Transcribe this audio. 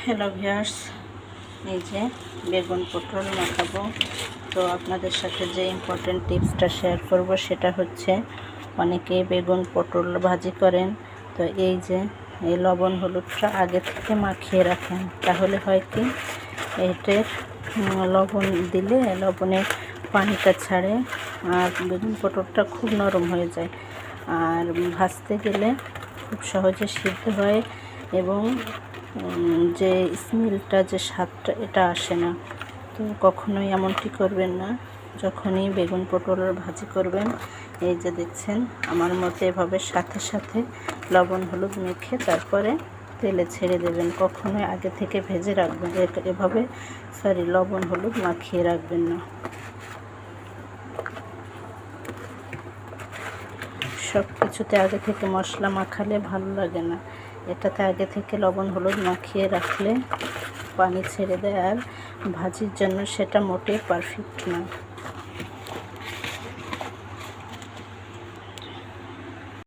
Hello viewers, এই যে বেগুন পটল মাখাবো। তো আপনাদের সাথে যে ইম্পর্টেন্ট টিপসটা শেয়ার করব সেটা হচ্ছে, অনেকে বেগুন পটল ভাজি করেন, তো এই যে এই লবণ হলুদটা আগে থেকে মাখিয়ে রাখেন। তাহলে হয় কি, এটার লবণ দিলে লবণের পানিটা ছাড়ে আর বেগুন পটলটা খুব নরম হয়ে যায়, আর ভাজতে গেলে খুব সহজে সিদ্ধ হয় এবং যে স্মেলটা, যে স্বাদটা, এটা আসে না। তো কখনোই এমনটি করবেন না যখনই বেগুন পটলের ভাজি করবেন। এই যে দেখছেন, আমার মতো এভাবে সাথে সাথে লবণ হলুদ মেখে তারপরে তেলে ছেড়ে দেবেন। কখনোই আগে থেকে ভেজে রাখবেন, এভাবে লবণ হলুদ মাখিয়ে রাখবেন না। সব কিছুতে আগে থেকে মশলা মাখালে ভালো লাগে না, এটাতে আগে থেকে লবণ হলুদ মাখিয়ে রাখলে পানি ছেড়ে দেয়, আর ভাজির জন্য সেটা মোটেই পারফেক্ট না।